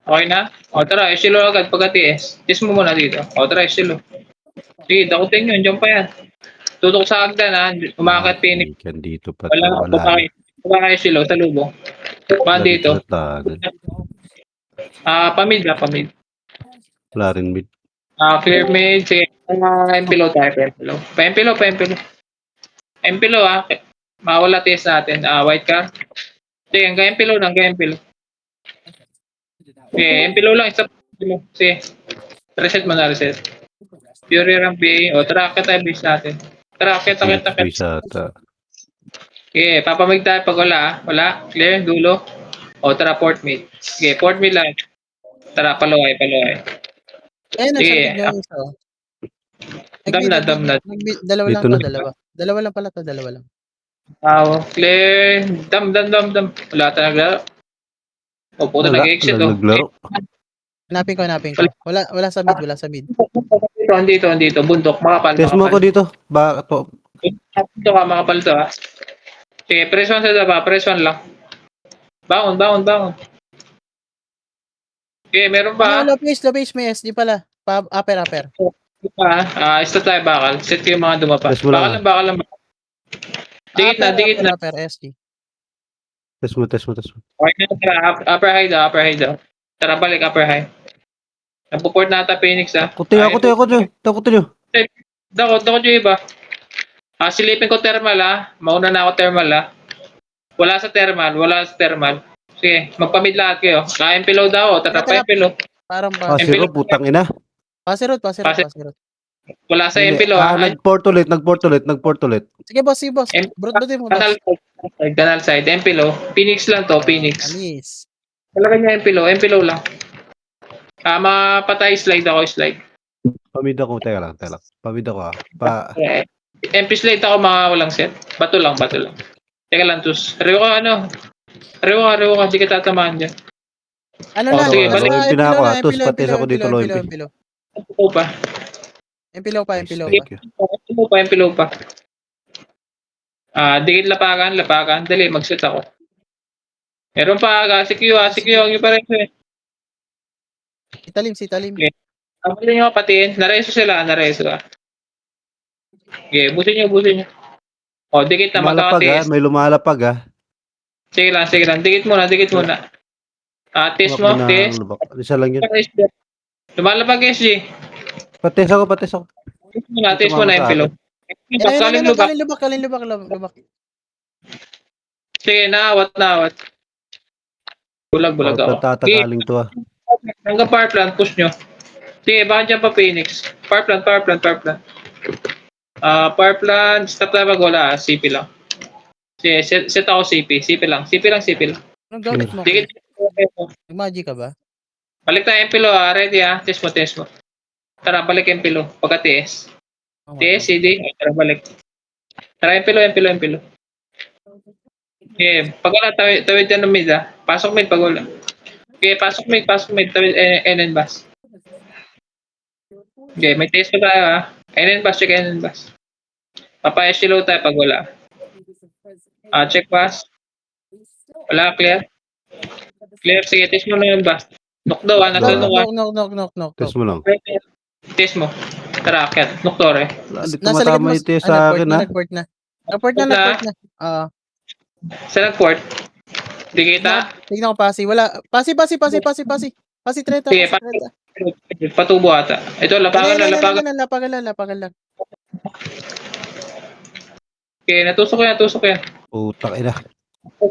Okay na? O tara, Estilo agad pagka-TS. TS mo muna dito. O tara, Estilo. Sige, dakutin nyo, andiyan pa yan. Tutok sa hagdan ha, umakyat Phoenix. Yan dito pa to. Wala, Wala na. baba kayo Estilo, sa lubong. Baka Wala dito dito. sa tanan. Pamid. Wala rin mid. Clear mid, sige. Empilo tayo, Empilo. Pa-Empilo. Empilo mawala TS natin. White car. Sige, hanggang Empilo lang, hanggang Empilo. Sige, Empilo lang, isa Empilo. Sige. Reset mo na, reset. Fury Ramp. O, tara, akit tayo base natin. Tara, akit. Phoenix base ata. Okay, papamig tayo pag wala. Wala. Clear, dulo. O, tara, port mid. Okay, port mid lang. Tara, paluway. Ayun, nasa Sige, likod niya yung isa. dam na. Dalawa lang Dito to, na. dalawa. Dalawa lang pala to, dalawa lang. Clear. Dam. Wala talaga. O, puto Wala. nag-exit. Wala naglaro. Hanapin ko. Wala sa mid. Andito. Bundok. Makapal. Test mo ako dito. Bakit po? Dito ka, makapal to ha. Sige, press 1 sa daba. Press 1 lang. Bangon. Okay, meron pa. Low base, may SD pala. Upper. Start tayo bakal. Set ko yung mga dumapa. Press mo lang. Bakal lang. Dikit na. Upper SD. Test mo. Okay na, tara. Upper high daw. Tara, balik upper high. Nagpo-port na ata Phoenix ha. Ako tayo. Dako yung iba. Silipin ko thermal ha. Mauna na ako thermal ha. Wala sa thermal. Sige, magpamid lahat kayo. Empilo daw. Tara pa Empilo. Parang Pasiro, putang ina. Pasirot. Wala sa Empilo ha. Nag-port ulit. Sige boss. Broad din mo boss. Canal side. Empilo. Phoenix lang to. Phoenix. Anis. Talaga niya Empilo lang. Mapatay slide. Pamid ako. Teka lang. Pamid ako MP slide ako mga walang set. Bato lang. Teka lang, tus. Rewo ka. Di ka tatamaan dyan. Sige, balik. Pinako tus. Patis ako dito. Empilo pa. Empilo pa. Empilo pa. Dikit lapakan. Dali, mag-set ako. Meron pa, CQ ang pa rin. Si Talim. Ang pwede nyo patiin. Nareso sila. Okay, busin nyo. O, dikit na magkakatis. May lumalapag Sige lang. Dikit muna. Test mo. Isa lang yun. Lumalapag SG. Patis ako. Test mo na yung pillow. Kalin lubak. Sige, naawat. Bulag ako. Tatagaling to Hanggang power plant, push nyo. Sige, baka dyan pa Phoenix. Power plant. Power plant, stop tayo pag wala. CP lang. Sige, set ako CP. CP lang. Anong gamit mo? Dikit. Nag-magic ka ba? Balik tayo Empilo ready Test mo. Tara, balik Empilo. Pagka TS. TS, CD. Tara, balik. Tara, Empilo. Okay, pag wala, tawid yan ng mid Pasok mid pag wala. Okay, pasok mid. Tawid NN bus. Okay, may test pa tayo NN bus, check NN bus. Papa-estilo tayo pag wala. Check bus. Wala, clear. Sige, test mo na yung bus. Knock daw Knock. Test mo lang. Test mo. Tara, akyat. Knock to Hindi tumatama yung test sa akin Nag-port na. Saan nag-port? Di kita? Tignan ko pasi. Wala. Pasi 30. Sige, patubo ata. Ito, lapagan lang. Okay, natusok yan. Putak ina.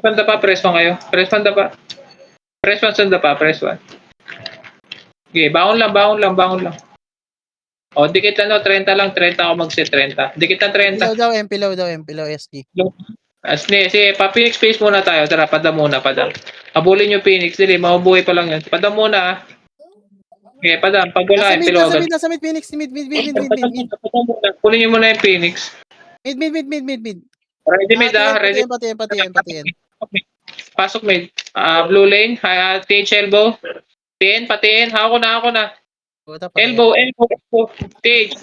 Panda pa, press 1 kayo. Press 1 sanda pa, press 1. Okay, bangon lang. O, dikit 30 ako mag-set 30. Dikit na 30. Empilo SD. Sige, pa-Phoenix space muna tayo. Tara, padam muna. Abulin nyo Phoenix. Dili, mabubuhay pa lang yan. Padam muna Okay, padam. Pag wala, Empilo agad. Nasa mid, Phoenix. Mid. Pulin nyo muna yung Phoenix. Mid. Ready mid ready. Patiin. Pasok mid. Blue lane. TH elbow. Patiin. Ako na. Elbow. TH.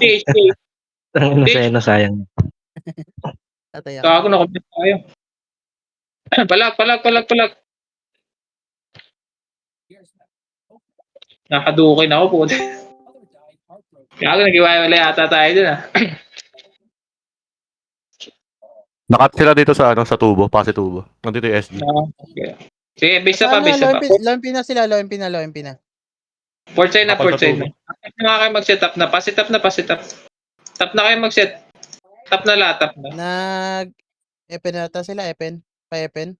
Sayang. Ako na complete tayo. Palag. Nakadukin ako po. Gago, nag-iwalay yata tayo dun ah. Nakat sila dito sa ano sa tubo, pase tubo. Nandito yung SG. Okay. Sige, base na pa, base na pa. Low MP na sila, low MP na. Port side na, Kapal port sa side na. Tapos na kayo mag-set up na. Pa-set up na, pa-set up. Tap na kayo mag-set. Tap na lahat, tap na. Epen na ata sila, Epen. Pa-Epen.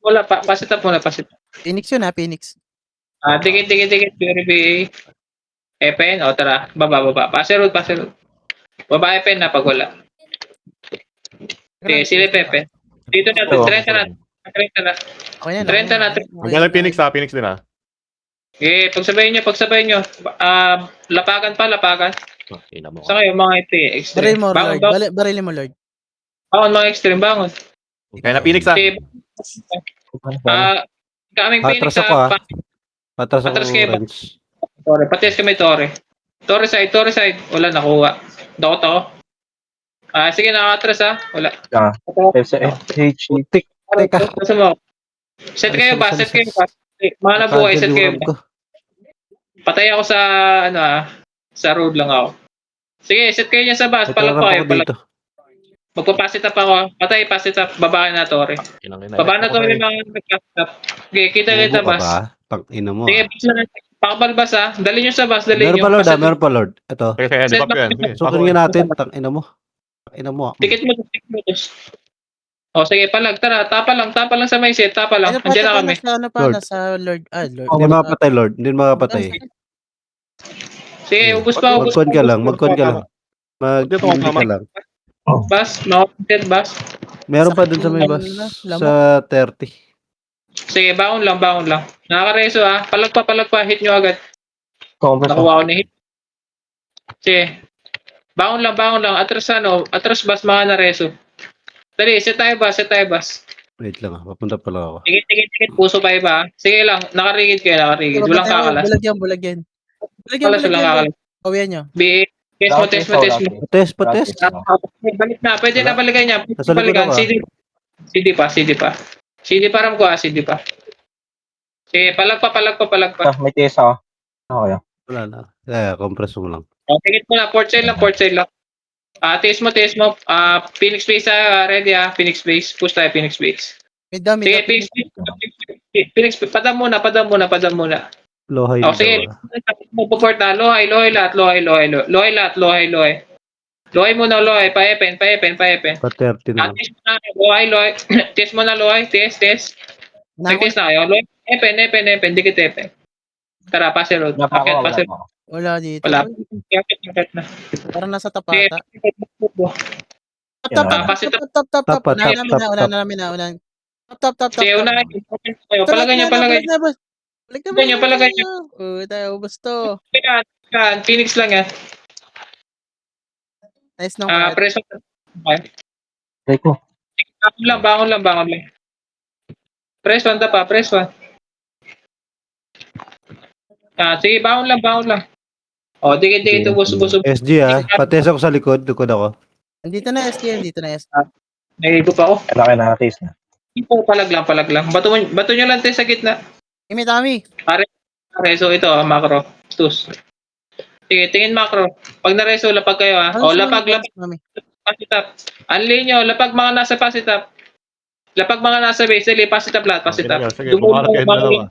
Wala pa, pa-set up muna, pa-set up. Phoenix yun ha, Phoenix. Dikit, Pure BA. Epen, o tara, baba. Pase road. Baba Epen na pag wala. Okay, silip Epen. Dito na, 30 na. Okay na. 30 na. Magalang Phoenix ha, Phoenix din ha. Okay, pagsabayin nyo. Lapagan. Ina mo. Sa kayo, mga ito extreme. Baril mo, Lord. Bangon. Baril mo, Lord. Bangon, mga extreme, bangon. Kaya na Phoenix ha. Okay, kaming Phoenix Atras ako ah. Atras ako, Atras kayo ba? Renz. Torre, patis kami Torre. Torre side. Wala, nakuha. Dakot ako. Sige, nakatras ha. Wala. Teka. Gusto mo? Set kayo ba? Mga nabuhay, set kayo ba? Patay ako sa, sa road lang ako. Sige, set kayo niya sa bus. Palag pa kayo. dito. Magpapasit up ako. Patay, pasit up. Baba na Torre. Baba na Torre mga nagpasit up. Okay, kita bus. Tang-ina mo. Sige, bus na. Pakabalbas ha. Dali nyo sa bus, dali Meron nyo. pa Lord Pasit- meron pa Lord. Ito. Kaya di ba yan? Sige, Sukin nga natin. Tang-ina mo. Tang-ina mo. Tikit mo. O sige, palag. Tara, tapa lang sa may set. Tapa lang. Andiyan na kami. Lord. Nasa Lord. Lord. Hindi makapatay Lord. Hindi makapatay. Sige, ubus pa. Mag-con ka lang. Mag-con ka lang. Mag-hindi ka lang. Bus, makapagpit bus. Meron pa dun sa may bus. Sa 30. Sige, bangon lang. Nakakareso ha. Palag pa. Hit nyo agad. Nakuha ko na hit. Sige. Bangon lang. Atras bus, mga nareso. Dali, set tayo bus. Wait lang ah. Papunta pala ako. Tigit. Puso pa iba ha. Sige lang. Nakarigid kayo. Walang kakalas. Bulag yan. Walang kakalas. Kawiyan nyo. Test mo. Test. Balik na. Pwede na balikan niya. Nasa likod ako, CD pa. CD pa ram ko CD pa. Sige, palag pa. May TS ako. Okay. Wala na. Kaya, compress mo lang. Tigit mo na. Port side lang. Taste mo. Phoenix base ready Phoenix base. Push tayo Phoenix base. Mid down. Sige, Phoenix padam muna. Low high Sige, dito. magpo-port na. Lohay lahat. Lohay muna. Pa-epen. Pa 30 na lang. Test mo na. Lohay. Test mo na, lohay. Test. Nag-test na kayo. Lohay. Epen. Dikit epen. Tara, pass road. Akit. Wala dito. Wala. Akit na. Parang nasa Sige, tapata. Top. Unahan namin. Top. sige, una. Palagay niyo. Palagay niyo. Tayo, gusto. Yan, Phoenix lang yan. Nice nung Preso. Okay. Break mo. Bangon lang. Press 1 pa. Sige, bangon lang. Dikit. Ubus. SG ah. Pates ako sa likod. Likod ako. Dito na SG. Nahigop ako. Kailangan na TS na. Palag lang. Bato nyo lang tayo sa gitna. Kimi Tami. Reso ito, macro. Tus. Sige, tingin macro. Pag na-reso, lapag kayo ha. Lapag. Pasit up. Unlay nyo, lapag mga nasa pasit up. Lapag mga nasa base, dali, pasit up lahat, pasit up. Sige, bumarap kayo dalawa.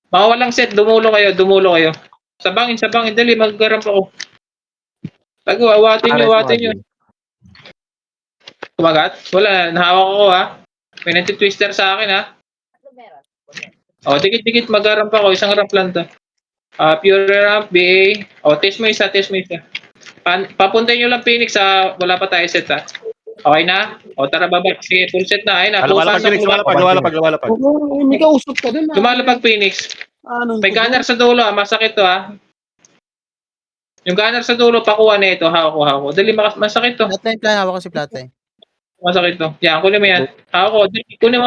Mga walang set, dumulo kayo. Sa bangin, dali, maggaramp ako. Tago, awatin nyo. Kumagat? Wala, nahawak ako ha. May nanti-twister sa akin ha. Dikit, mag-ramp ako, isang ramp lang to. Pure ramp, BA. Test mo isa. Papuntayin nyo lang Phoenix wala pa tayo set ha. Okay na? Tara baba. Sige, full set na. Ayun na. Lumalapag Phoenix, lumalapag. Hindi ka usap ka dun. Lumalapag Phoenix. May gunner sa dulo masakit to ha. Yung gunner sa dulo, pakuha na ito. Hawak ko. Dali, masakit to. Flatline plan. Hawak ko si Flatline. Masakit to. Yan, kunin mo yan. Hawak ko. Dali, kunin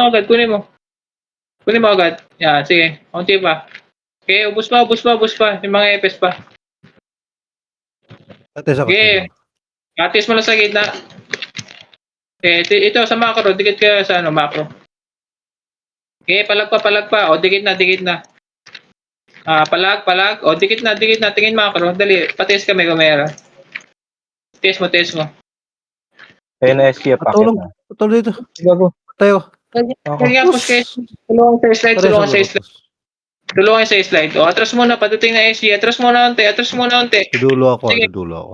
mo agad. Yan, sige. Kunti pa. Okay, ubus pa. Yung mga epes pa. Pates ako. Okay. Atis mo lang sa gitna. Ito sa macro. Dikit ka sa macro. Okay, palag pa. Dikit na. Palag. O, dikit na. Tingin macro. Dali, patis kami kumera. Test mo. Ayun na SG, pakit Patulong. na. Patulong dito. Gago. Tayo. Kaya push kayo. Tulungan sa slide. Pares Tulungan ang sa laro. slide. Tulungan sa slide. O, atras muna. Patuting na SG. Atras muna unti. Dudulo ako. Sige. Dudulo ako.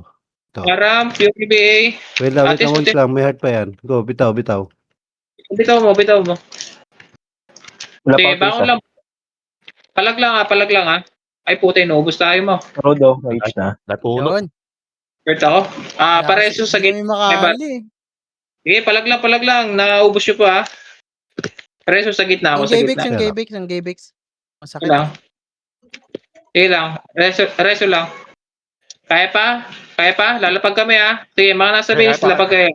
Ito. Aram, PBA. Wait lang. Atis, Wait lang. May heart pa yan. Go. Bitaw. Bitaw mo. Wala Sige, pa bangon isa. lang. Palag lang ha. Ay puti, naubos tayo mo. Rodo, mage na. Natuno. Yun. Hurt ako. Pareso sa Hindi gate. kami makali. Sige, palag lang. Naubos nyo pa ha. Pareso sa gitna ako. Ang Sa Gabex, gitna. ang Gabex. Masakit. Sige lang. Sige lang. Reso lang. Kaya pa? Lalapag kami ha. Sige, mga nasa Kaya base, pa. lapag kayo.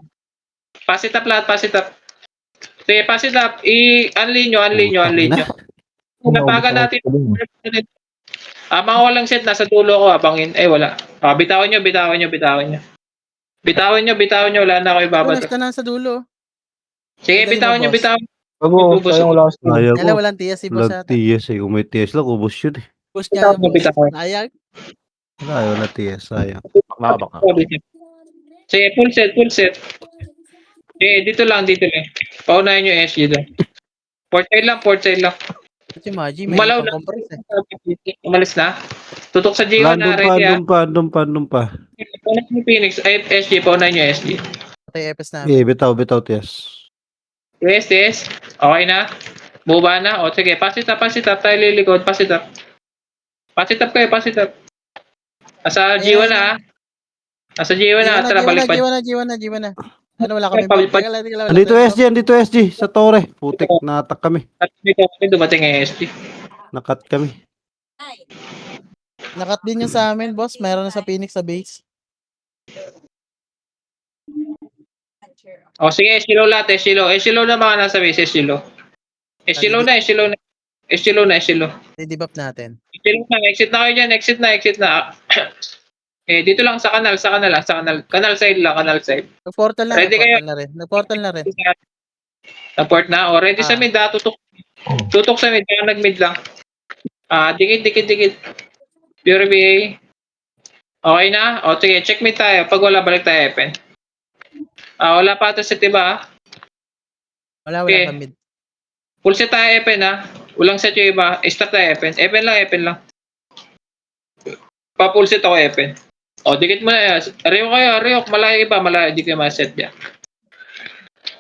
Pass it up lahat, pass it up. Sige, pass it up. Unlean nyo. Lapagan natin. Mga walang set, nasa dulo ko, abangin. Wala. Bitawan nyo. Wala na ako ibabato. Punas ka na sa dulo. Sige, Madali bitawan mo, nyo. boss. Gago, sayang wala kasi. Ayaw Kailan ko. walang tiya si boss Walang ata. TS eh. Kung may TS lang, ubos yun eh. Push niya. Bitawan. Sayang. Wala TS. Sayang. Nakabak na. Sige, full set. Dito lang. Paunahin nyo SG doon. Port side lang. Si Maji, may Malaw na. pang-compress eh. Umalis na. Tutok sa G1 na, ready ha. Andun pa. Paunahin nyo Phoenix. SG, paunahin nyo SG. Patay Epes namin. Bitaw TS. Yes. Okay na. Buba na. O sige, pass it up. Tayo lilikod. Pass it up kayo. Nasa G1 na ha. Tara, balik pa. G1 na. Ano, wala kami Pabalik- wala. Andito SG sa Torre. Putik, natak kami. At dito dumating ang SG. Nakat kami. Nakat din yung sa amin, boss. Mayroon na sa Phoenix sa base. O sige, SG-low lahat. SG-low na mga nasa base. SG-low na. I-debuff natin. Exit na kayo dyan. Exit na. Dito lang sa kanal. Kanal side lang. Nag-portal na. Ready kayo? Nag-portal na rin. Support na. O, ready sa mid ha. Tutok sa mid. Kaya nag-mid lang. Dikit. Pure BA. Okay na? O, sige. Check mid tayo. Pag wala, balik tayo Epen. Wala pa ito set, diba? Wala Okay. pa mid. Full set tayo Epen ha. Walang set yung iba. Start tayo Epen. Epen lang. Pa-full set ako Epen. O, dikit mo na. Ariok. Malayo iba. Di kayo ma-set dyan.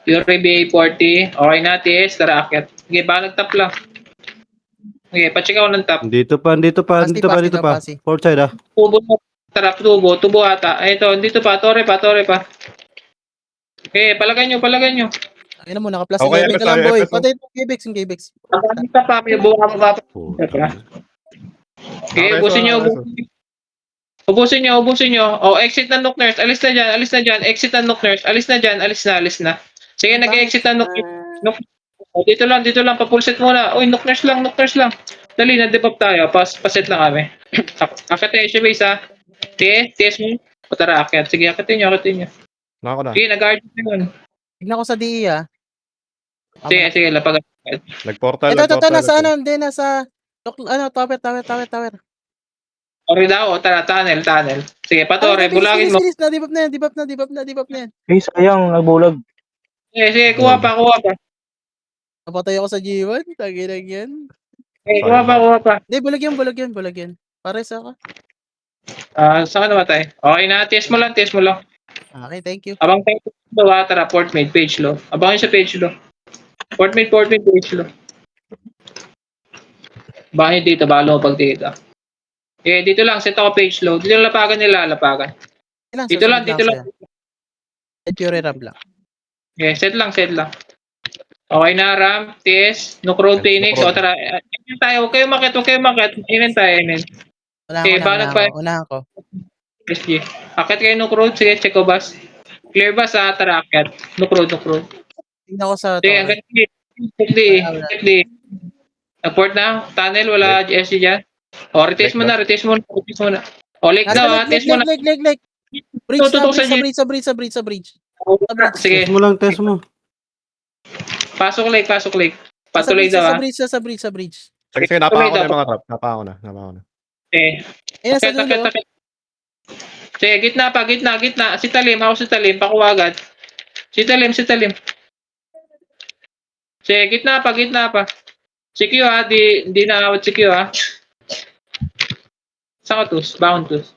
Pure BA 40. Okay na, TS. Tara, akyat. Sige, ba nag-tap lang. Okay, pa-check ako ng tap. Dito pa. Pasi. Port side ah. Tubo na. Tara, tubo ata. Ito, dito pa. Torre pa. Okay, palagan nyo. Ayun na mo, naka-plus Okay, 11 ka Epes lang, tayo, boy. Epes, oh. Patay yung Gabex. Ang tap pa. May buka mo pa. Okay, ubusin nyo. O, exit na Nook Nurse. Alis na dyan. Exit na Nook Nurse. Alis na. Sige, nag-exit na Nook Nurse. O, dito lang. Pa-full set muna. Uy, Nook Nurse lang. Dali, na-debuff tayo. Pa-set lang kami. Akit tayo siya base ha. TS mo. O, tara, akit. Sige, akitin nyo. Nako na. Sige, nag-guard nyo. Tignan ko sa DE, ah. Sige, lapag. Nag-portal. Ito, nasa ano, hindi, nasa, tower. Sorry daw. O, tara, tunnel. Sige, patore. Bulagin mo. Finish, na-debuff na yan. Ay, sayang, nagbulag. Sige, kuha pa. Napatay ako sa G1, taginag yan. Sige, kuha pa. Hindi, bulag yan. Pares ako. Saan ka namatay? Okay na, test mo lang. Okay, thank you. Abang tayo tara, port mid, page low. Abangin sa page low. Port mid, page low. Abangin dito, balo mo pag dito. Dito lang, set ako page low. Dito lang lapagan nila. Dito lang. Pure ramp lang. Set lang. Okay na, Ram, TS, Nook Road, Phoenix. O tara, inin tayo. Huwag kayo makit. Inin tayo. Unahan ko. SG. Akit kayo Nook Road. Sige, check ko bus. Clear bus ha, tara akit. Nook Road. Tignan ko sa Sige, tower. check di. Nag-port na. Tunnel, wala SG dyan. O, retest mo na. O, lake daw ha. Test mo na. Leg. Bridge Tutok sa sa bridge. Sige, Test mo. pasok lake. Patulay daw ha. Sa bridge. Sige, napaka ko na yung mga trap. Napaka ko na. Eh, Ayun, sa takit, takit, dulo. takit. Sige, gitna. Si Talim, ako si Talim, pakuha agad. Si Talim. Sige, gitna pa. Si Q ha, di na-out si Q ha. Saan ka tus? Bound tus.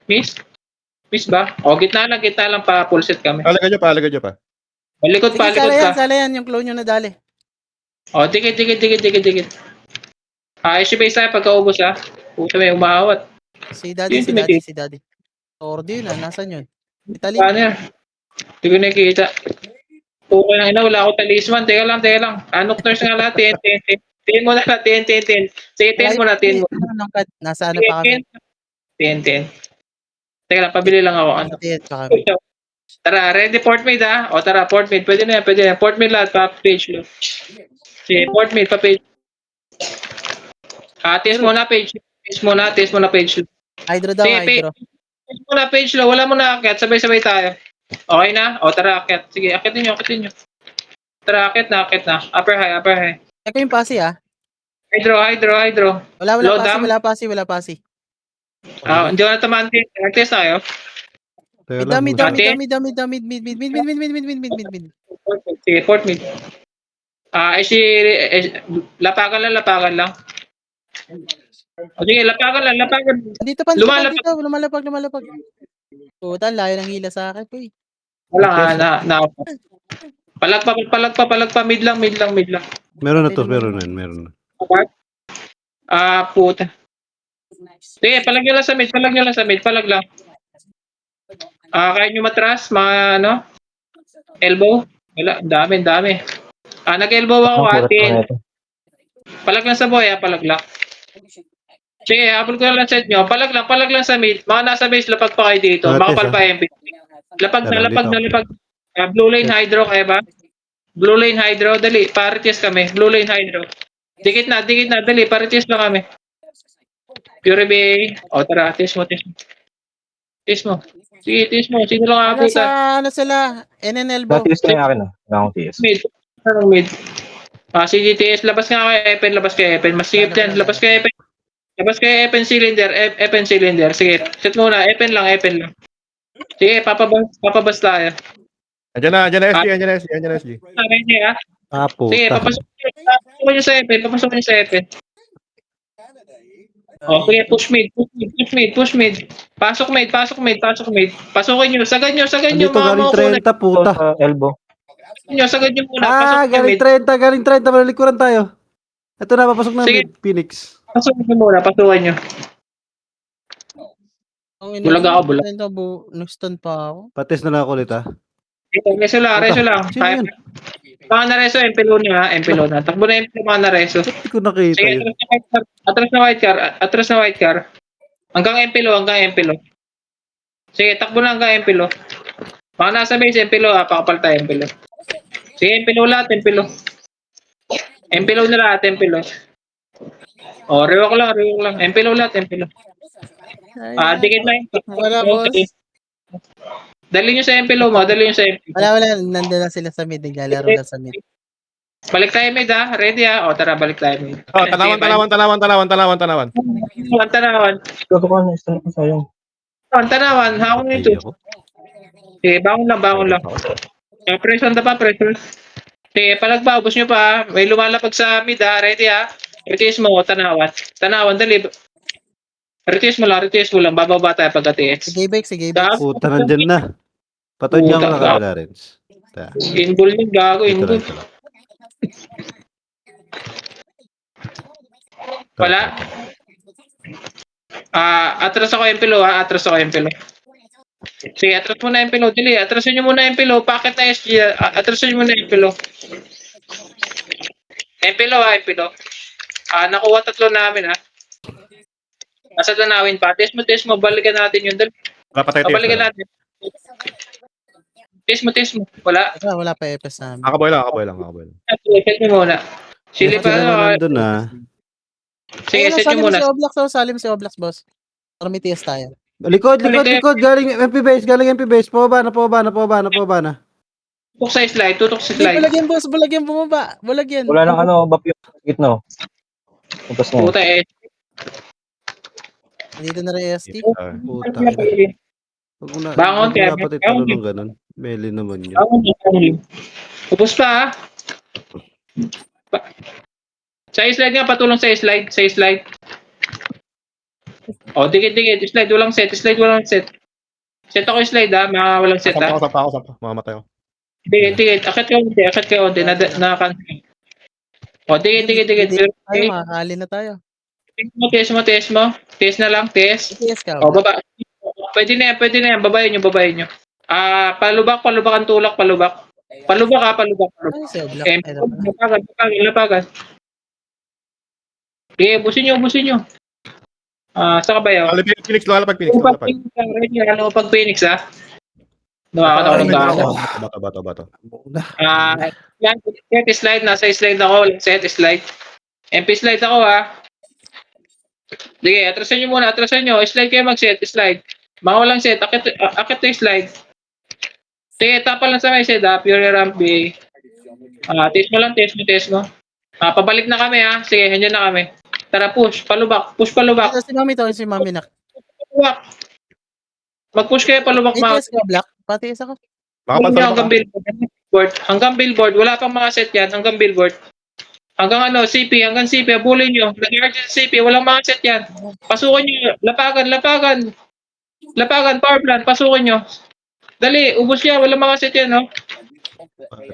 Miss ba? O, gitna lang pa, full set kami. Palagay nyo pa. Malikot Sige, sala yan, yung clone nyo na dali. O, dikit. Ayos yung base tayo pagkaubos ha. Puta may umawat. Si daddy. Ordo yun Nasaan yun? Italy. Paano yan? Hindi ko nakikita. Okay lang, wala ako talisman. Teka lang. Nocturs nga lahat, 10. Tin mo na lang, 10. Sige, 10 mo na. Nasa ano pa kami? 10. Teka lang, pabili lang ako. Ano? Pa kami. Tara, ready port mid ha? O tara, port mid. Pwede na yan. Port mid lahat, pa page lo. Sige, port mid, pa page. Test mo na page. Test mo na page. Hydro daw, Sige, hydro. Test mo na page lo. Wala mo na akit. Sabay-sabay tayo. Okay na? O tara, akit. Sige, akitin nyo. Tara, akit na. Upper high. Check ko yung pasi Hydro. Wala pasi. Hindi ko na tamaan. Test tayo. Mid. Sige, port mid. Lapagan lang. O sige, lapagan. Dito, lumalapag. Puta, layo ng hila sa akin, boy. Wala na. Palagpa, mid lang. Meron na. Puta. Sige, palag nyo lang sa mid, palag lang. Kaya nyo matras, mga elbow? Wala, dami. Nag-elbow ako atin. Palag lang sa boy, palag lang. Sige, habol ko lang sa inyo. Palag lang sa mid. Mga nasa base, lapag pa kayo dito. Makapal pa MP. Lapag na. Blue lane hydro, kaya ba? Blue lane hydro, dali. Parities kami. Blue lane hydro. Dikit na, dali. Parities lang kami. Pure Bay. O tara, test mo. Sige, test mo. Sino lang abutan? Ano sila? NN elbow. Natis na yung akin Wala akong TS. Mid. Si GTS, labas nga kay Epen. Mas sigip yan. Labas kay Epen cylinder. Sige, set muna. Epen lang. Sige, papabas tayo. Andiyan na SG. Ready ha? Sige, Puta. papasok nyo sa Epen. Okay, push mid. Pasok mid. Pasukin nyo. Sagad nyo. Dito Mga galing 30, puta. Sa elbow. Sagad nyo muna. Pasok nyo mid. Galing 30, malilikuran tayo. Ito na, papasok na Sige. mid, Phoenix. Pasukin nyo muna. Pasukin nyo. Bulag ako, bulag. Nuston pa ako. Pates na lang ako ulit, ha. Reso lang. Sino yun? Mga nareso, empelo na. Takbo na empelo mga nareso. Hindi ko nakita Sige, yun. atras na white car. Hanggang empelo. Sige, takbo na hanggang empelo. Mga nasa base, empelo pakapal tayo empelo. Sige, empelo lahat. Empelo na lahat. O, rewak lang. Empelo lahat. Dikit na yun. Wala, boss. Dali nyo sa empelo mo. Wala. Nandun na sila sa mid. Naglalaro na sa mid. Balik tayo mid ha. Ready ha? O, tara, balik tayo mid. Tanawan. Tanawan. Ito ko na, isa na sayang. Tanawan. Hakon nito. Ayoko. Sige, bangon lang. Press on the pa, press. Sige, palag pa. Ubus nyo pa. May lumalapag sa mid ha. Ready ha? Retiis mo. Tanawan, dali. Retiis mo lang. Bababa tayo pagka-TS. Sige, Bex. Puta, nandyan na. Patay niya ako Puta, na kabila, Renz. Inbull yung gago. Ito lang. Wala. Atras ako yung pilo ha. Sige, atras mo na yung pilo. Dili, atrasin nyo muna yung pilo. Packet na SG. Atrasin nyo muna yung pilo. Yung pilo. Nakuha 3 namin ha. Nasa tanawin pa. Test mo. Balikan natin yun. Dali. Balikan natin. Test mo. Wala. Wala pa EPS namin. Kakaboy lang. Set nyo muna. Sili pa. Nandun na. Sige, set nyo muna. Salim si Oblax, boss. Para may TS tayo. Likod. Galing MP base. Pababa na. Tutok sa slide. Bulag yan, boss. Bulag yan bumaba. Wala nang buff yung gitna. Tapos na. Puta eh. Dito na rin ST. Puta ina. Huwag mo na, Bangon, huwag mo Kevin. dapat Bangon, itanong Kevin. ng ganun. Meli naman yun. Upos pa ha. Sa slide nga, patulong sa slide. Sa slide. O, dikit. Slide, walang set. Slide, walang set. Set ako slide ha. Mga walang set ha. Sampa. Mamamatay ako. Dikit. Akit ka onti. Na-cancel. O, dikit. Tayo, makakali na tayo. Test mo. Test na lang, test. TS ka. O, baba. Pwede na yan. Babayin nyo. Palubak ang tulak, palubak. Palubak. Ay, sa black. Eh, Ay, dapat. lapagan. Okay, ubusin nyo. Sa kabayo. Phoenix. Lalapag. Ano pag Phoenix ha? Nakakatawa ng tao. Bato. Set slide, nasa slide ako. Set slide. MP slide ako ha. Sige, atrasan nyo. Slide kayo mag-set, slide. Mga walang set, akit na slide. Sige, tapal lang sa may set ha. Pure ramp B. Test mo. Pabalik na kami ha. Sige, andyan na kami. Tara, push. Palubak. Ito si mami na. Palubak. Mag-push kayo, palubak mga. TS ka, black. Patiis ako. Hanggang billboard. Wala pang mga set yan. Hanggang billboard. Hanggang CP. Abulin nyo. Nag-guard sa CP. Walang mga set yan. Pasukin nyo. Lapagan. Power plant. Pasukin nyo. Dali. Ubus yan. Walang mga set yan, no?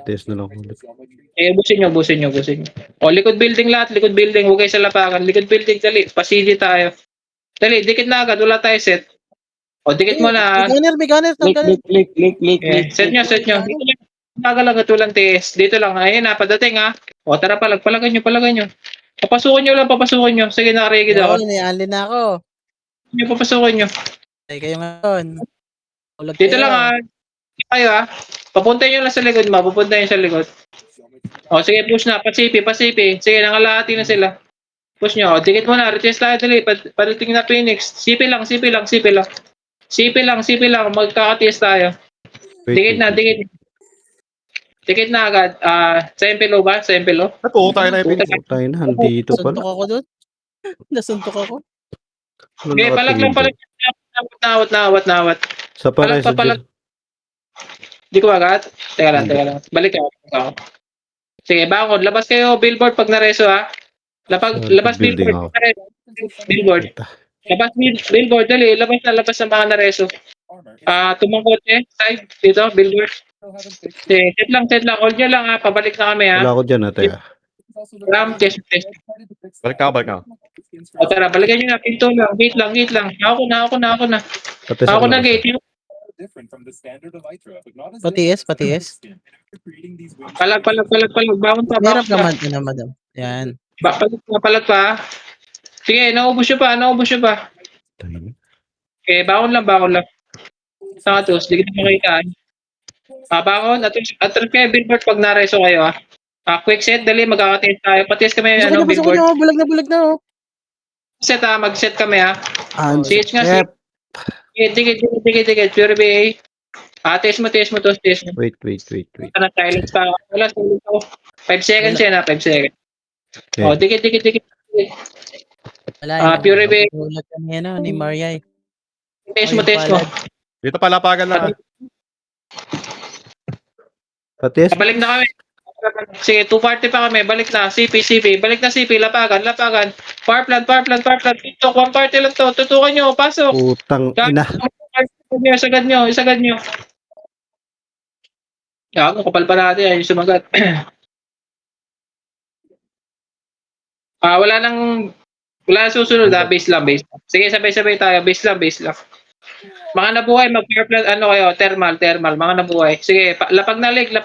Test na lang ulit. Ubusin nyo. O, likod building lahat. Huwag kayo sa lapagan. Likod building. Dali. Pasili tayo. Dali. Dikit na agad. Wala tayo set. O, dikit mo na. May gunner. Set nyo. Dito lang. Nagalang at walang TS. Dito lang. Ayun na. Padating ha. O, tara palagan nyo. Papasukin nyo. Sige, nakarigid ako. Inialin na ako. Papasukin nyo. Ay, kayo ngayon. Dito lang ha. Kayo ha. Papunta nyo lang sa likod mo. O, sige, push na. Pasipi. Sige, nangalahati na sila. Push nyo. O, dikit mo na. Retest tayo dali. Padating na Phoenix. CP lang. Magkakatis tayo. Dikit na. Dikit na agad. Sa MPLO ba? Tayo na yung Phoenix. Tayo na, andito pala. Nasuntok ako doon. Nasuntok ako. Okay, palag. Nawat. Sa pares Palag. Di ko agad. Teka lang. Balik ako. Sige, bangon. Labas kayo billboard pag nareso ha. Labas building billboard. ako. Billboard. Labas billboard. Dali. Labas sa mga nareso. Tumangkot side. Dito, billboard. Sige, set lang. Hold nyo lang ha. Pabalik na kami ha. Wala ko dyan, teka. Test. Balik na ako. O tara, balikan nyo na. Pinto lang. Gate lang. Ako na. Patest Ako na lang. gate. Patiis. Palag. Bangon pa. Meron naman na, madam. Yan. Palag pa. Sige, naubos nyo pa. Okay, bangon lang. Sangatos, di kita makitaan. Bangon. Atras kayo billboard pag nareso kayo ha. Quick set, dali, magkakatis tayo. Patis kami, billboard. Bulag na. Set ha, mag-set kami ha. CH nga, Yep. Dikit. Pure BA. Test mo. Wait. Sana silence pa. Wala, silence ako. 5 seconds yan ha, 5 seconds. Okay. O, dikit. Wala. Pure BA. Bulag kami ni Mariay. Test mo. Dito palapagan na. Patest. Balik na kami. Sige, 2 party pa kami. Balik na. CP. Balik na CP. Lapagan. Power plant. TikTok, 1 party lang to. Tutukan nyo. Pasok. Putang ina. Isagad nyo. Kapal pa natin. Ayun sumagat. Wala nang susunod ha. Base lang. Sige, sabay-sabay tayo. Base lang. Mga nabuhay, mag-power plant, kayo, thermal, mga nabuhay. Sige, lapag na leg. Sige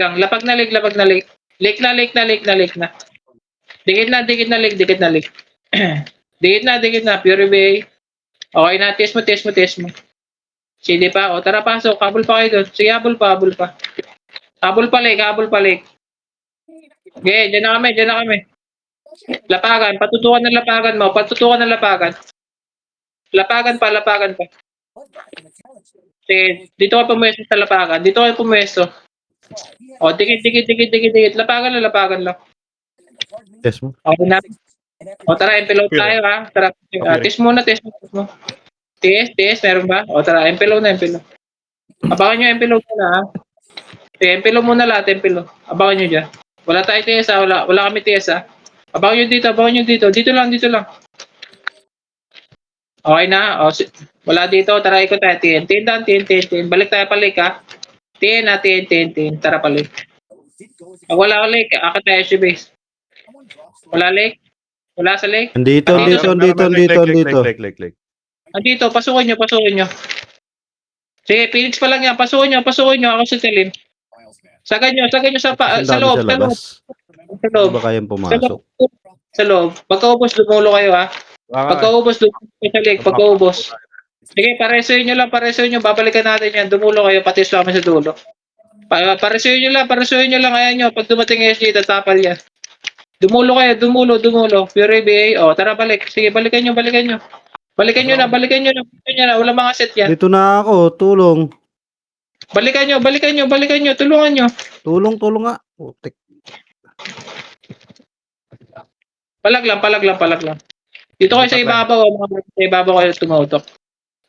lang. Lapag na leg. Lake na. Dikit na leg. Dikit na, pure bay. Okay na, test mo. CD pa, tara pasok, habol pa kayo doon. Sige, habol pa. Habol pa leg. Okay, dyan na kami. Lapagan, patutukan ng lapagan. Lapagan pa. Sige, dito kayo pumwesto sa lapagan. O, dikit. Lapagan lang. Test mo. Okay na. O, tara, MPLO tayo, ha. Tara, test mo. TS, meron ba? O, tara, MPLO na. Abangan nyo MPLO muna, ha. Okay, MPLO muna lahat, MPLO. Abangan nyo dyan. Wala tayo TS, ha. Wala kami TS, ha. Abangan nyo dito. Dito lang. Okay na. O, wala dito. Tara, ikot tayo. TN. Balik tayo palik, ha. TN. Tara, palik. Pag wala ka lake, akit tayo SG base. Wala lake? Wala sa lake? Andito. Lake. Andito, pasukin nyo. Sige, Phoenix pa lang yan. Pasukin nyo. Ako si Telin. Sagad nyo sa loob. Hindi ba kayang pumasok? Sa loob. Pagkaubos, dumulo kayo, ha. Pagkaubos, dumulo kayo sa lake. Pagkaubos. Sige, paresoy nyo. Babalikan natin yan. Dumulo kayo, pati sa amin sa dulo. Paresoy nyo lang. Ayan nyo. Pag dumating SG, tatapal yan. Dumulo kayo. Fury BA. O, tara, balik. Sige, balikan nyo. Balikan nyo na. Wala mga set yan. Dito na ako. Tulong. Balikan nyo. Tulungan nyo. Tulong nga. Putik. Palag lang. Dito kayo sa ibabaw. Sa ibabaw kayo tumutok.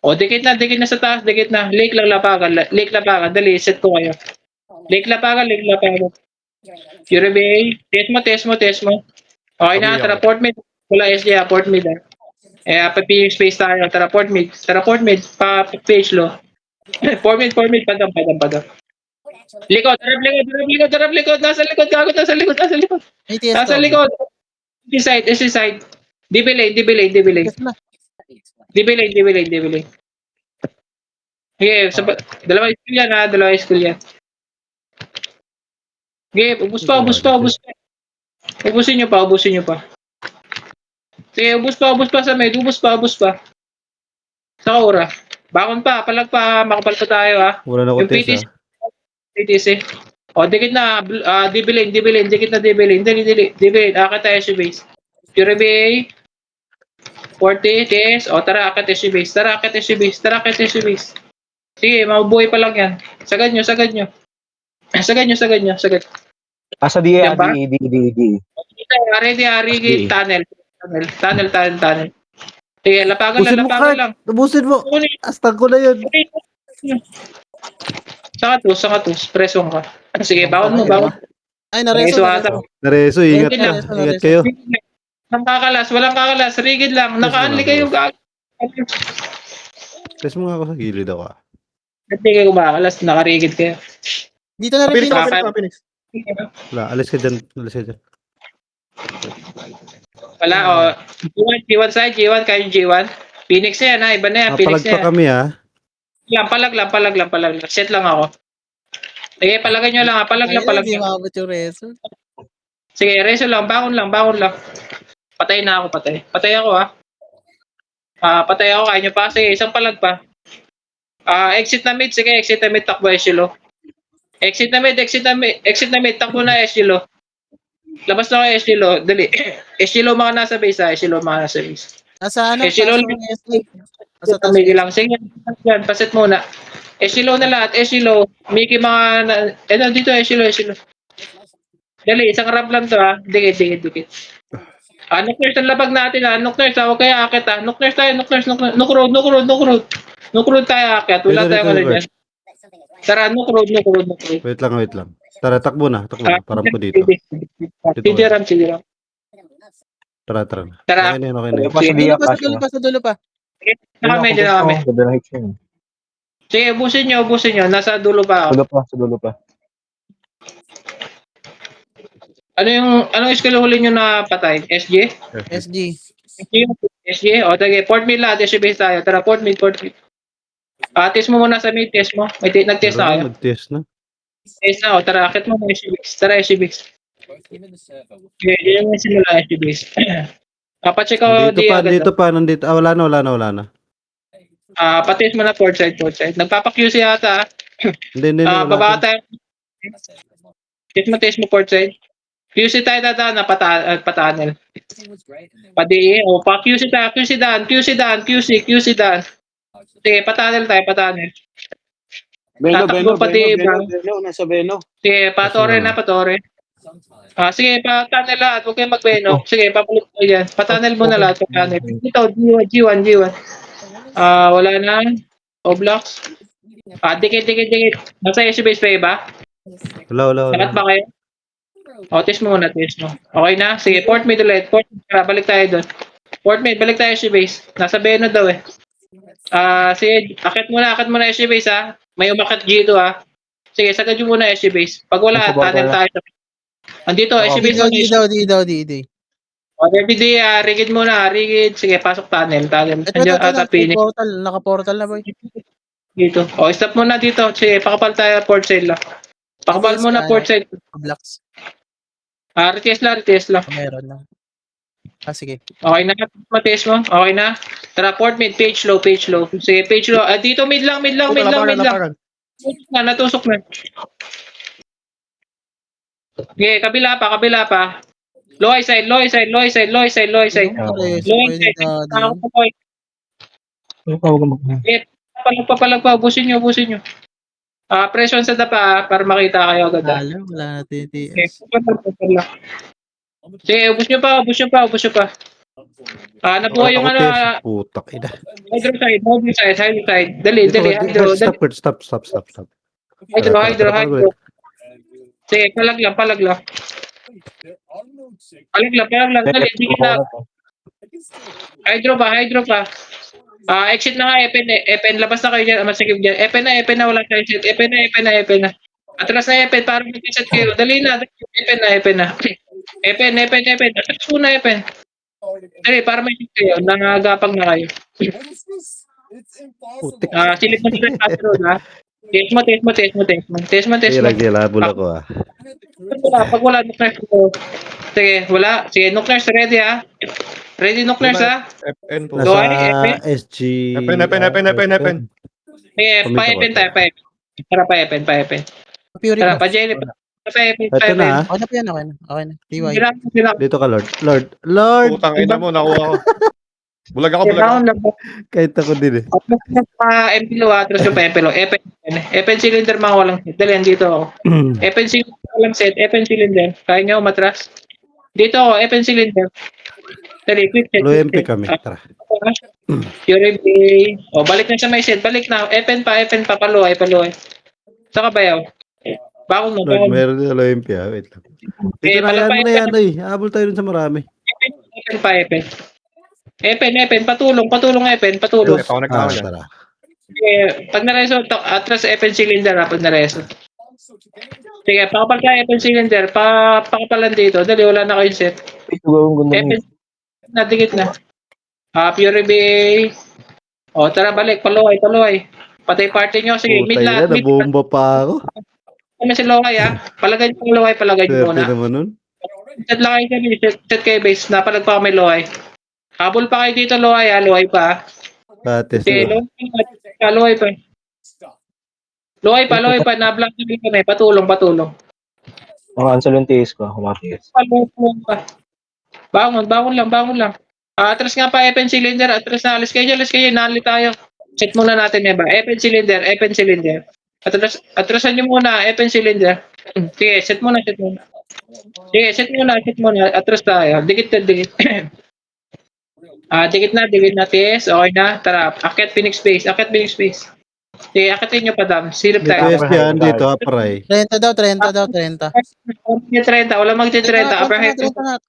O, dikit na sa taas. Lake lang lapagan. Dali, set ko kayo. Lake lapagan. Fury BA. Test mo. Okay na, Okay. tara port mid. Wala SG, port mid. Pa-PH space tayo. Tara port mid. Pa-PH low. Port mid. Padam. Likod. Nasa likod. May TS Nasa to. likod. SG side. Dibilay. TS na. Dibilay. Okay, dalawa skill yan. Okay, ubus pa. Ubusin nyo pa. Sige, ubus pa sa med. Ubus pa. Sa Aura. Bakon pa, palag pa, makapal pa tayo, ha. Wala na ko Yung test, PTC. O, dikit na, dibilin. Dibilin, akit tayo SG base. Fury BA. 40, TS. O, tara, akit SG base. Sige, mabubuhay pa lang yan. Sagad nyo. Sagad. Sa DA, Yan ba? DA. Ready, tunnel. Sige, lapagan lang. Tubusin mo. Kunin. Astag ko na yun. Saka to. Presong ka. Sige, bawon mo. Ay, nareso. Nareso, ingat Okay ka. na. Ingat kayo. Walang kakalas. Rigid lang. Naka-unli kayo. Test mo nga ako sa gilid ako. Hindi kayo kumakalas. Naka-rigid kayo. Dito na rin Phoenix. Wala, alis ka dyan. Wala, o. G1 side, G1, kayo G1. Phoenix na yan, ha. Iba na yan, Phoenix Palag na pa yan. kami, ha. Palag lang. Set lang ako. Sige, palagan nyo lang, ha. Palag lang. Hindi maabot yung reso. Sige, reso lang. Bangon lang. Patay na ako, Patay ako, ha. Patay ako, kaya nyo pa. Sige, isang palag pa. Exit na mid. Sige, exit na mid. Takbo, Eshilo. Exit na mid. Takbo na, Eshilo. Labas na kayo, Eshilo. Dali. Eshilo mga nasa base, ha. Nasa ano? Eshilo Nasa lang. SD. Nasa taas. Mickey lang. Sige, yan. Paset muna. Eshilo na lahat. Mickey mga... dito, Eshilo. Dali, isang ramp lang to, ha. Dikit. Nook nurse ang labag natin, ha. Nook nurse, huwag kayo akit, ha. Nook nurse tayo. Nook road tayo akit. Wala Dito, tayong ano dyan. Tara, nook road. Wait lang. Tara, takbo na. Parang po dito. Sige ram. Tara. Tara. Okay na. Pa Sa dulo pa. Na kami. Sige, ubusin nyo. Nasa dulo pa ako. Sa dulo pa. Anong skill huli nyo na patay? SG? SG? O, tage, port mid lahat. SG base tayo. Tara, port mid. Test mo muna sa mid. Test mo. Nag-test na kayo. Mag-test na. Test na. O, tara, akit mo ng SG base. Tara, SG base. Okay, yun yung simula SG base. Pacheck ko Dito pa. Nandito. Wala na. Patest mo na port side. Nagpapa-QC yata. Hindi. Baba tayo. Test mo port side. QC tayo dadaan na patanel. Pa-DE. O, pa-QC tayo. QC daan. Sige, patanel tayo. Beno, Tatakbo pati nasa Beno. Sige, patore na, patore. Sige, pa-tunnel lahat. Huwag kayong mag-beno. Sige, papalit kayo dyan. Pa-tunnel mo na lahat. Pa-tunnel. Dito, G1. Wala na. Oblox. Dikit. Nasa SC base pa ba? Wala. Sakat ba kayo? Test mo muna, test mo. Okay na? Sige, port mid ulit. Balik tayo doon. Port mid, balik tayo SC base. Nasa Beno daw eh. Sige, akit muna SC base ha. May umakat G2 ha. Sige, sagad nyo muna SC base. Pag wala, tunnel tayo. Andito, SC base muna. Di. Everyday, rigid muna, rigid. Sige, pasok tunnel. Nandiyan ata Phoenix. Naka-portal na boy. Dito. Stop muna dito. Sige, pakapal tayo port side lang. Pakapal muna port side. Blocks. RTS lang. Meron lang. Sige. Okay na, matiis mo? Okay na? Tara, port mid, page low. Sige, page low. Dito, mid lang. Natusok na. Okay, kabila pa. Low side. Papalag pa, ubusin nyo. Presyon sa dapa para makita kayo agad. Wala na Okay, TTS. sige, ubus nyo pa. Nabuhay yung Putak ina. hydro side. Dali, hydro. Stop. Hydro. Sige, palag lang. Palag lang, dali, sige na. Hydro pa. Exit na nga, Epen, labas na kayo dyan, masigib dyan. Epen na, wala kayo exit. Epen na. Atras na Epen, para mag-exit kayo. Dali na, Epen na. Epen. Atras muna, Epen. Dali, para may exit kayo, nangagapang na kayo. Putik. Silip mo sa Pastor Road, ha? Test mo. Gila, bula ko ah. Pag wala, Nook Nurse ko. Sige, wala. Sige, Nook Nurse, ready ha? Ready, Nook Nurse ha? FN po. Go ahead, Nasa SG. FN. Sige, pa-Epen tayo, pa-Epen. Tara, pa-Epen. Fury Tara, ko. pa-Jenny. Pa-Epen. Ito na ah. Okay na. TY. Sila. Dito ka, Lord. Putang ina mo, nakuha ko. Bulag ako. Kahit ako din eh. Pa-Empilo ha, atras yung pa-Empilo. Epen cylinder mga walang set. Dali, dito ako. Epen cylinder walang set. Epen cylinder. Kaya nyo umatras? Dito ako, Epen cylinder. Dali, quick set. Low MP kami. Tara. Fury Bay. Balik na sa may set. Balik na. Epen pa. Paluhay. Saka bayaw. Bakong mo. Lord, meron din low MP ah. Wait lang. Dito na, yan mo na yan eh. Habol tayo dun sa marami. Epen. Patulong, Epen. Patulong. Ito ako nagkakawa dyan. Tara. Pag nareso, atras Epen cylinder pag nareso. Sige, pakapal ka Epen cylinder. Pakapalan dito. Dali, wala na kayong set. Epen na, dikit na. Fury Bay. Tara, balik. Paluhay. Patay party nyo. Sige, mid Putay na, lang. nabomba pa ako. Kami si Lohay ha. Palagay nyo Lohay, palagay nyo Swerte muna. naman nun. Set lang kayo kami. Set kayo base. Napalag pa kami Lohay. Habol pa kayo dito Lohay ha. Lohay pa. Pates Okay, na. Lohay pa. Lohay pa. Na-block kami. Patulong. Makansel yung TS ko. Kumatiis. Patulong pa. Bangon lang. Atras nga pa Epen cylinder. Atras na. Alis kayo. Nali tayo. Set muna natin ba? Epen cylinder. Atrasan nyo muna. Epen cylinder. Sige, set muna. Sige, set muna. Atras tayo. Dikit. Dikit na. TS. Okay na. Tara. Akit Phoenix Base. Sige, akitin nyo pa dam. Silip Dito tayo. yan, dito apray. 30 daw. May 30. Wala mag-30. Upper head.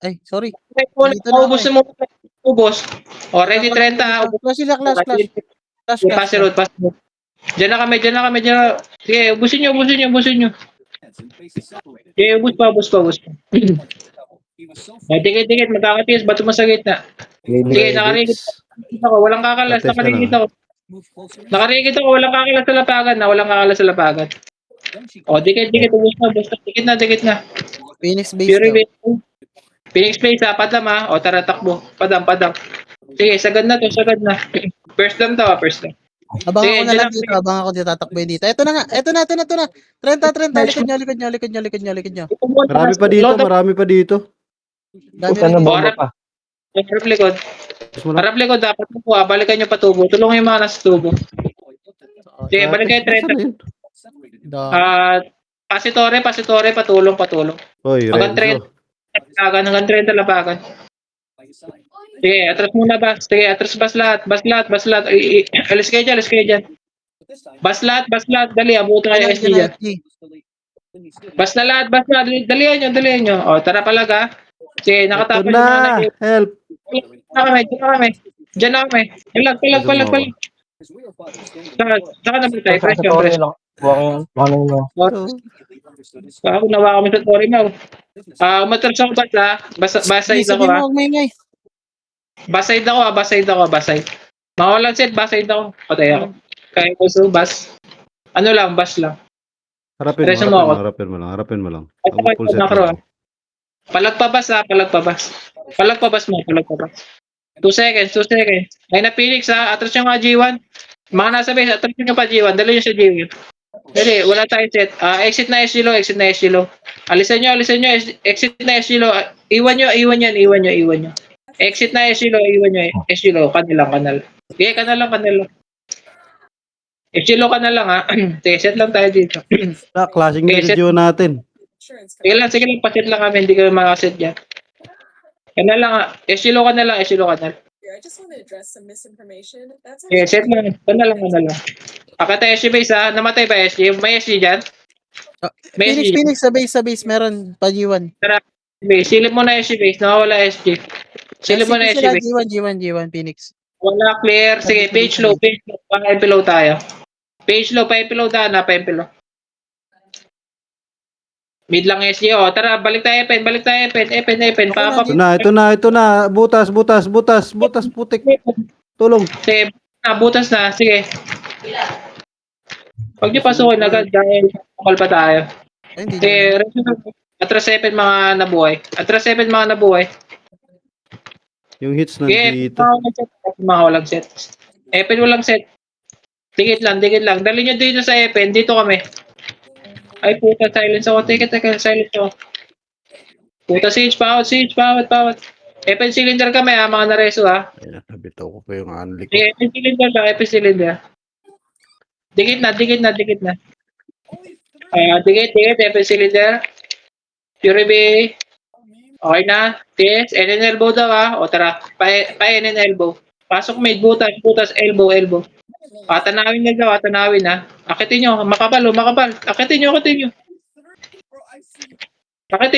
Ay, sorry. Ubus mo. Ready 30. Clash sila, clash. Pass the road. Diyan na kami. Sige, ubusin nyo. Sige, ubus pa. Dikit. Magkakatiis. Bato mo sa gitna. Sige, nakarigit ako. Walang kakalas. Nakarigit ako. Walang kakalas sa lapagan. Dikit. Ubus na. Dikit na. Phoenix base Fury daw. Base. Phoenix Place ha. Padam ha. Tara, takbo. Padam. Sige, sagad na. First lang. Abangan ko na lang dito. Abangan ko dito. Tatakbo dito. Ito na. 30. Likod nyo. Marami pa dito. Dami Puta na rin. bomba pa. Harap likod. Dapat po balikan nyo pa tubo. Tulungan yung mga nasa tubo. Sige, balik kayo 30. Dami. Pasitore, patulong. Hoy, Hanggang Renzo. Hanggang 30 labagan. Sige, atras muna bas. Sige, atras bas lahat. Alis kayo dyan. Bas lahat. Dali, abutin kayo SG dyan. Bas na lahat. Dalihan nyo. O, tara palag ha. Sige, Ito nakatapos yung mga na. Help. Diyan na kami. Palag. Saka na tayo, Sa fresh. Tori lang. Ano mo? Ito. Ako nawa kami sa Tori mo. Umatras ako bas ha. Baside ako Sabi ha. mo, huwag maingay. Baside ako. Mga walang set, baside ako. Patay ako. Kaya ko so, bas. Ano lang, bas lang. Reso mo ako. Harapin mo lang. Okay, Full set macro, lang. Palagpabas. Palagpabas. 2 seconds. Ay na Phoenix ha. Atras yung mga G1. Mga nasa base, atras nyo pa G1. Dali nyo sa G1. Dali, wala tayong set. Exit na SG low. Alisan nyo. Exit na SG low. Iwan nyo. Exit na SG low. Iwan nyo. SG low. Kanal. Okay, kanal lang. SG low ka na lang ha. Set lang tayo dito. Klaseng Okay, set. nilidyo natin. Sige lang, pasit lang kami, hindi kami makasit dyan. Yan na lang, SG low ka na lang. Okay, set lang, ka na lang. Akata SG base ha, namatay ba SG? May SG dyan? May SG dyan? Phoenix, sa base, meron pa G1. Base, silip mo na SG base, nakawala SG. Silip mo na SG base. G1, Phoenix. Wala, clear. Sige, page low, pa-MP low tayo. Page low, pa-MP low daan ha, pa-MP low. Mid lang SG, tara, balik tayo, Epen. Ito na. Butas, putik. Tulong. Sige, butas na, sige. Pag nyo pasukin agad, dahil pakal pa tayo. Ay, hindi Sige, naman. atras 7 mga nabuhay. Yung hits Sige, nandito. mga walang set. Epen walang set. Dikit lang. Dali nyo dito sa Epen, dito kami. Ay, puta, silence ako. Teka, silence ako. Puta, siege, pawat. Epen cylinder kami ha, mga nareso ha. Ay, nabitaw ko pa yung anli ko. Sige, Epen cylinder. Dikit na. Dikit, Epen cylinder. Fury Bay. Okay na. TS, NN elbow daw ha. O tara, pa NN elbow. Pasok mid, butas, elbow. Tanawin ha. Akitin nyo, makapal. Akitin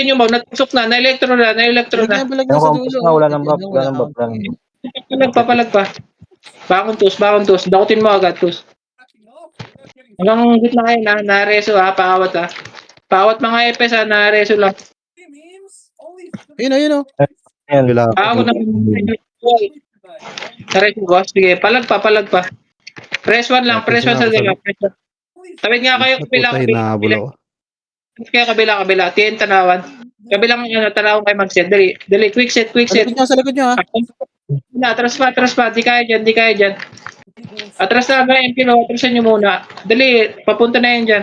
nyo. Natusok na, na-electro na. Balag na sa dulo. Wala nang buff. Palag pa. Bakong tus. Dakutin mo agad, tus. Hanggang gitna kayo na, nareso ha, paawat ha. Paawat mga EPS ha, nareso lang. Yun o. Ayan. Ako na. Nareso boss, sige, palag pa. Press 1 lang, sa dala. Tawid nga kayo, Hinahabol ako. kabila. TN tanawan. Kabilang tanawan kayo mag-set. Dali, quick set. Sa likod nyo ha. Atras pa. Di kaya dyan. Atras na ba, MP no? Atrasan nyo muna. Dali, papunta na yan dyan.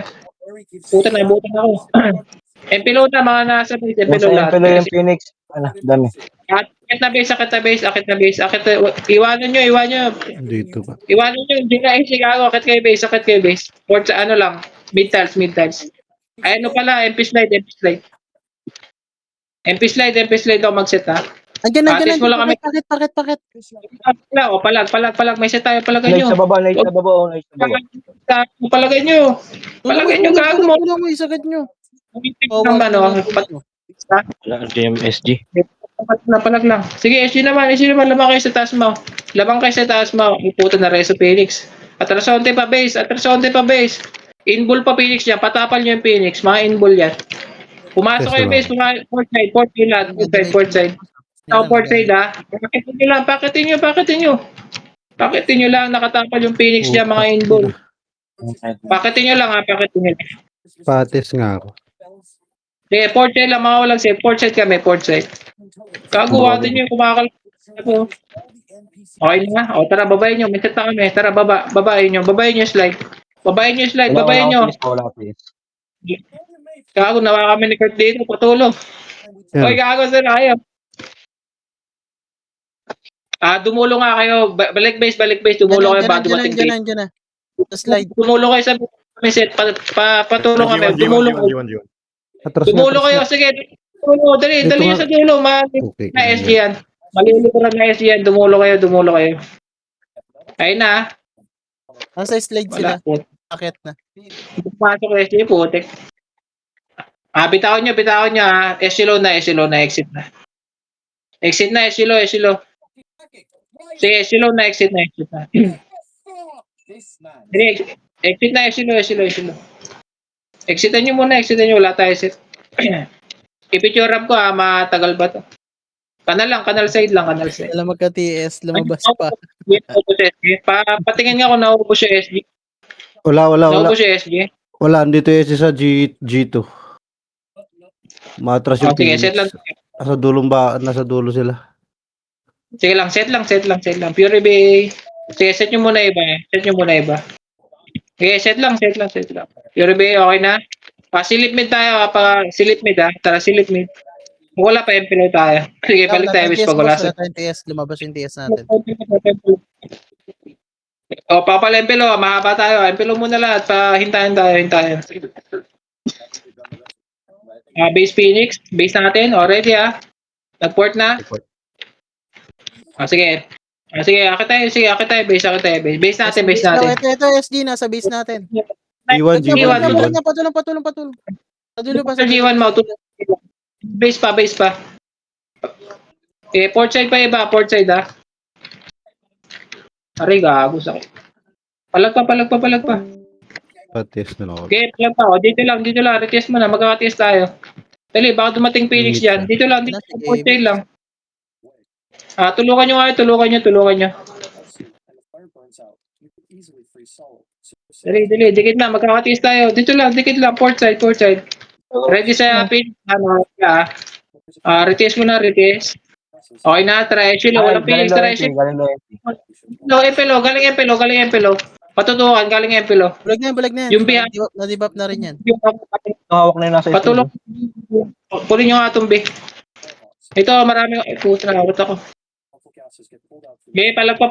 Puta na, butan ako. MP low na, mga nasa base. MP low lahat. Yung Phoenix. Dami. Akit na base. Iwanan nyo. Dito ba? Iwanan nyo, hindi na gago. Akit kayo base. Port sa ano lang, mid tiles. Ay, ano pala, MP slide. MP slide ako mag-set ha. Andyan. Test mo lang kami. Pakit. Palag. May set tayo, palagan Nice nyo. sa baba. Palagay nyo. Gago mo. Tulong mo, isagad nyo. GMSG. Palag lang. Sige, SG naman. Labang kayo sa taas mo. Iputo na Reso Phoenix. Atrasonte pa base. Inbull pa Phoenix dyan. Patapal nyo yung Phoenix. Mga inbull yan. Pumasok kayo base. Port side. Port side ha. Pakitin nyo lang. Nakatapal yung Phoenix dyan. Mga inbull. Pakitin nyo lang ha. Patis nga ako. Sige, port side lang. Mga walang safe. Port side kami. Kaguwatin nyo. Kumakal. Okay na. Tara, babayin nyo. May tata kami. Tara, babayin nyo. Babayin nyo slide. Babayin nyo. Gago, nawa kami ni Kurt dito. Patulong. Oy, gago sila kayo. Dumulo nga kayo. Balik base. Dumulong kayo bago dumating dito. Andyan na. Sa slide. Dumulong kayo sa May set, patulong kami. Tumulong kayo. G1. Atras na, Tumulong atras kayo. na. Sige. Tumulong. Dali Dito nyo nga. sa dulo. Okay, Na SG yan. Malilikuran na SG yan. Dumulo kayo. Ayun na. Nasa slide sila. Wala po. Akit na. Pasok SG, putik. Bitawan nyo. SG low na. Exit na. Exit na, SG low. Sige, SG low na. Exit na. Sige, exit na, SG low. Exitan nyo muna. Wala tayo set. I-picture up ko matagal ba to? Kanal side lang. Wala magka-TS, lumabas pa. Patingin nga kung naubos siya SG. Wala. Naubos siya SG. Wala, andito yung sa G2. Matras yung Sige, Phoenix. set lang. Nasa dulo sila. Sige lang, set lang. Fury Bay. Sige, set nyo muna iba. Sige, set lang. Fury Bay, okay na? Silip mid tayo. Silip mid. Tara, silip mid. Kung wala pa, MPLO tayo. Sige, balik tayo. Bis pag wala Wala tayong TS, lumabas yung TS natin. Papala MPLO. Mahaba tayo. MPLO muna lahat. Hintayin tayo. Base Phoenix. Base natin. Already Nag-port na. Sige. Akit tayo. Base natin. Ito, SG, nasa base natin. G1. Patulong. Padulo pa sa G1 mo. Base pa. Port side pa iba. Aray, gago sakit. Palag pa. Patis na lang. Okay, palag pa. Dito lang. Retest mo na. Magkakatest tayo. Dali, baka dumating Phoenix dyan. Dito lang. Port side lang. Tulungan nyo. Dali. Dikit na. Magkakatest tayo. Dito lang. Dikit lang. Port side. Ready sa pin. Retest mo na. Okay na. Try. Walang Phoenix. Try. Galing MPLO. Patutukan. Galing MPLO. Bulag na yan. Yung biya. Na-debup na rin yan. Nakawak na yung nasa Patulong. Pulin nyo nga itong B. Ito, marami. Puta, nakakot ako. Okay, palag pa.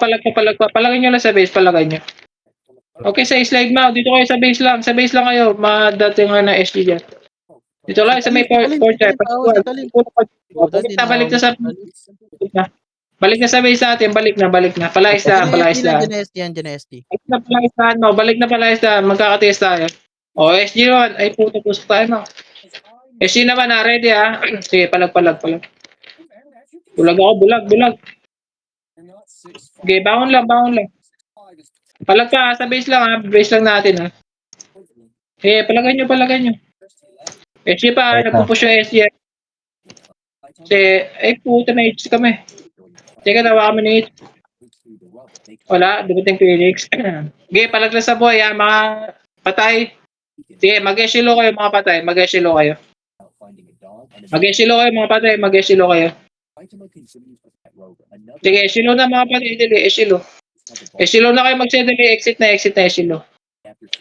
Palagay nyo lang sa base. Okay, sa slide mo. Dito kayo sa base lang. Kayo. Madating nga na SG dyan. Dito lang sa may port side. Balik na sa base natin. Balik na. Palayas na. Dyan na SG. Balik na palayas na. Magkakatest tayo. SG naman. Ay, puto tayo na. SG naman ready Sige, palag. Bulag ako, bulag. Okay, bangon lang. Palag pa, sa base lang base lang natin palagan nyo. SG pa, nagpupush yung SG. Ay puta na H kami. Teka, tawa kami na H. Wala, dumating Phoenix. Okay, palag lang sa boy mga patay. Sige, mag-eshilo kayo mga patay, mag-eshilo kayo. Sige, eshilo na mga patay, dili, eshilo. Eshilo na kayo magsedali, exit na eshilo.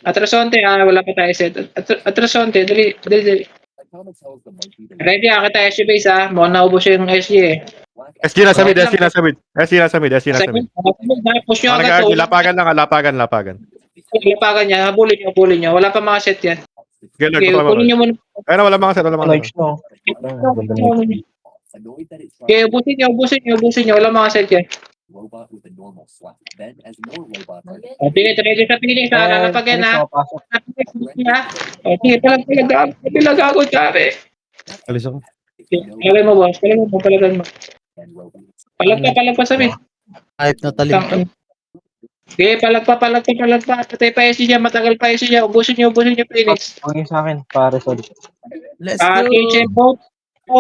Atrasonte, wala pa tayo set. Atrasonte, dali. Ready, kita SG base Muna naubos yung SG SG nasa mid. Push nyo agad to. Lapagan. Lapagan niya, habulin nyo. Wala pa mga set yan. Okay, kunin nyo muna. Ayun, wala mga set. Knives no. Okay, ubusin nyo. Wala mga set yan. Sige, ready sa Phoenix Lalapagyan Sige, palag ako tsari. Alis ako. Palagay mo, boss. Palagan mo. Palag pa sa mid. Hype na talim to. Okay, palag pa. Patay pa SG niya, matagal pa SG niya. Ubusin niyo Phoenix. Okay sa akin, para sa Let's go. KJ boat.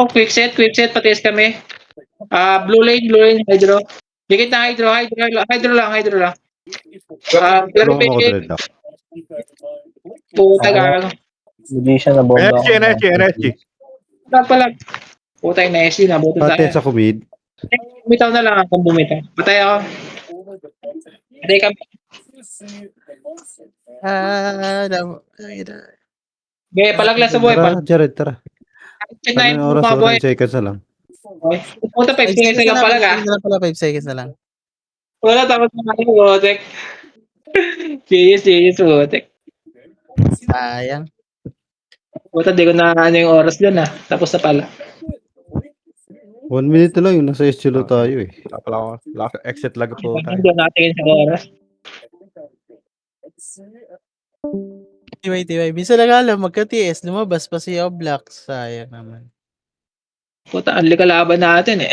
Quick set, patis kami. Blue lane, hydro. Dikit na hydro lang. Pero PJ, puta gago. Hindi siya na bomba. NSG. Palag. Putay na SG, nabuto Patis tayo. ako mid. Bumitaw na lang akong bumitaw. Patay ako. Patay ka. Okay, palaglas sa buhay. Tara, Jared, tara. Check na yung Oras, mga buhay. 9 seconds na lang. Puta, 5 seconds lang pala ka. 5 seconds na lang. Wala, tapos na kayo, Botek. Genius, Botek. Sayang. Buta, di ko na ano yung oras dyan ah. Tapos na pala. 1 minute na lang yung nasa estilo tayo eh. Wala pala ako. Exit lag po tayo. Hindi ko natingin sa oras. Tiway. Minsan lang alam, magka-TS, lumabas pa si Oblak. Sayang naman. Puta, ang kalaban natin eh.